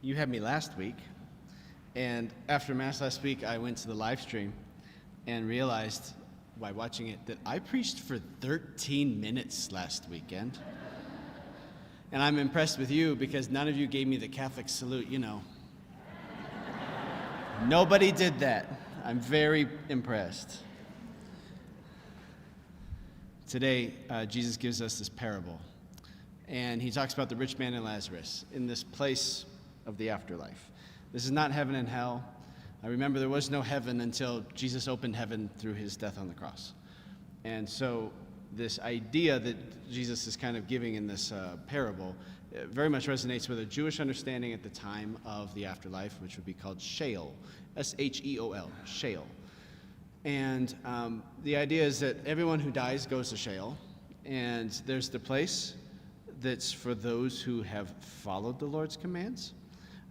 You had me last week, and after Mass last week, I went to the live stream and realized, by watching it, that I preached for 13 minutes last weekend. And I'm impressed with you because none of you gave me the Catholic salute, you know. Nobody did that. I'm very impressed. Today, Jesus gives us this parable, and he talks about the rich man and Lazarus in this place of the afterlife. This is not heaven and hell. I remember there was no heaven until Jesus opened heaven through his death on the cross. And so this idea that Jesus is kind of giving in this parable very much resonates with a Jewish understanding at the time of the afterlife, which would be called Sheol, S-H-E-O-L, Sheol. And the idea is that everyone who dies goes to Sheol, and there's the place that's for those who have followed the Lord's commands.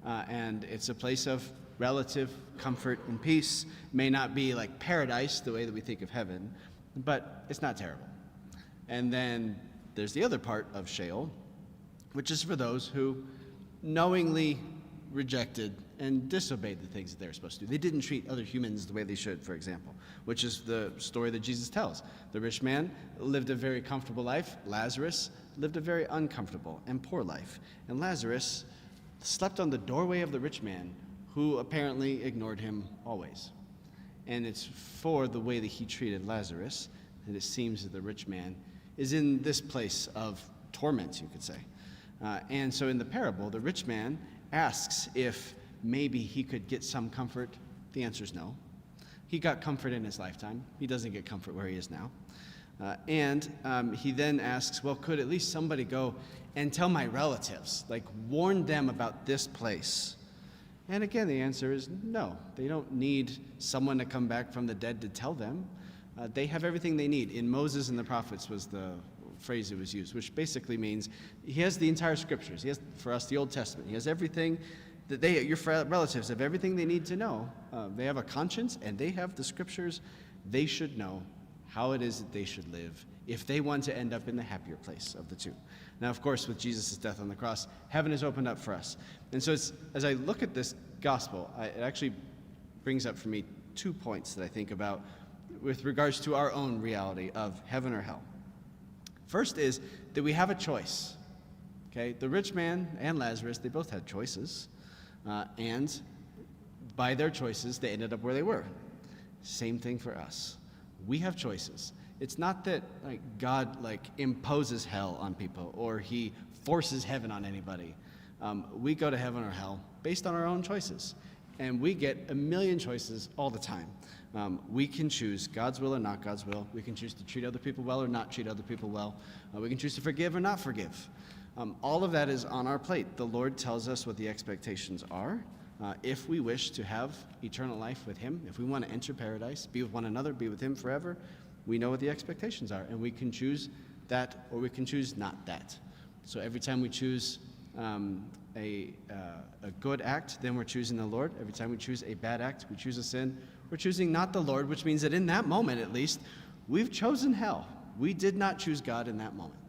And it's a place of relative comfort and peace. It may not be like paradise, the way that we think of heaven, but it's not terrible. And then there's the other part of Sheol, which is for those who knowingly rejected and disobeyed the things that they were supposed to do. They didn't treat other humans the way they should, for example, which is the story that Jesus tells. The rich man lived a very comfortable life. Lazarus lived a very uncomfortable and poor life. And Lazarus slept on the doorway of the rich man, who apparently ignored him always. And it's for the way that he treated Lazarus that it seems that the rich man is in this place of torment, you could say. And so in the parable, the rich man asks if maybe he could get some comfort. The answer is no. He got comfort in his lifetime. He doesn't get comfort where he is now. And he then asks, well, could at least somebody go and tell my relatives, like warn them about this place? And again, the answer is no. They don't need someone to come back from the dead to tell them. They have everything they need. In Moses and the prophets was the phrase that was used, which basically means he has the entire scriptures. He has, for us, the Old Testament. He has everything that your relatives have everything they need to know. They have a conscience, and they have the scriptures. They should know how it is that they should live if they want to end up in the happier place of the two. Now, of course, with Jesus' death on the cross, heaven is opened up for us. And so as I look at this gospel, it actually brings up for me 2 points that I think about with regards to our own reality of heaven or hell. First is that we have a choice. Okay, the rich man and Lazarus, they both had choices. And by their choices, they ended up where they were. Same thing for us. We have choices. It's not that God imposes hell on people or he forces heaven on anybody. We go to heaven or hell based on our own choices. And we get a million choices all the time. We can choose God's will or not God's will. We can choose to treat other people well or not treat other people well. We can choose to forgive or not forgive. All of that is on our plate. The Lord tells us what the expectations are. If we wish to have eternal life with him, if we want to enter paradise, be with one another, be with him forever, we know what the expectations are, and we can choose that or we can choose not that. So every time we choose a good act, then we're choosing the Lord. Every time we choose a bad act, we choose a sin, we're choosing not the Lord, which means that in that moment, at least, we've chosen hell. We did not choose God in that moment.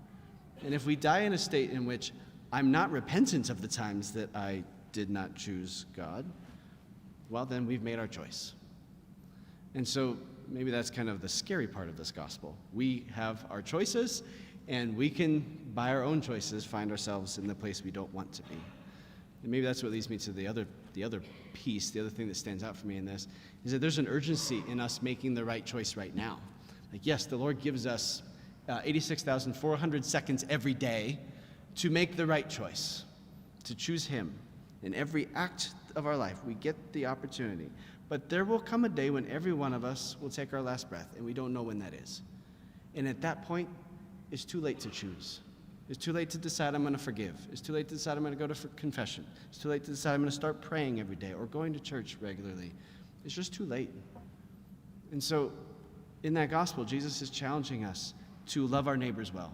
And if we die in a state in which I'm not repentant of the times that I did not choose God, well, then we've made our choice. And so maybe that's kind of the scary part of this gospel. We have our choices, and we can, by our own choices, find ourselves in the place we don't want to be. And maybe that's what leads me to the other piece, the other thing that stands out for me in this, is that there's an urgency in us making the right choice right now. Yes, the Lord gives us 86,400 seconds every day to make the right choice, to choose him. In every act of our life, we get the opportunity. But there will come a day when every one of us will take our last breath, and we don't know when that is. And at that point, it's too late to choose. It's too late to decide I'm going to forgive. It's too late to decide I'm going to go to confession. It's too late to decide I'm going to start praying every day or going to church regularly. It's just too late. And so in that gospel, Jesus is challenging us to love our neighbors well.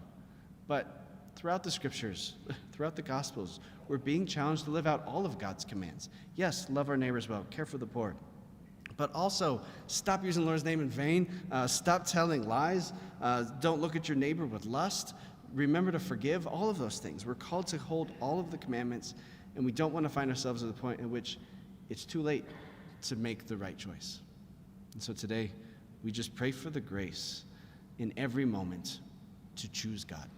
But throughout the scriptures, throughout the gospels, we're being challenged to live out all of God's commands. Yes, love our neighbors well, care for the poor. But also, stop using the Lord's name in vain. Stop telling lies. Don't look at your neighbor with lust. Remember to forgive. All of those things. We're called to hold all of the commandments And we don't want to find ourselves at the point in which it's too late to make the right choice. And so today, we just pray for the grace in every moment to choose God.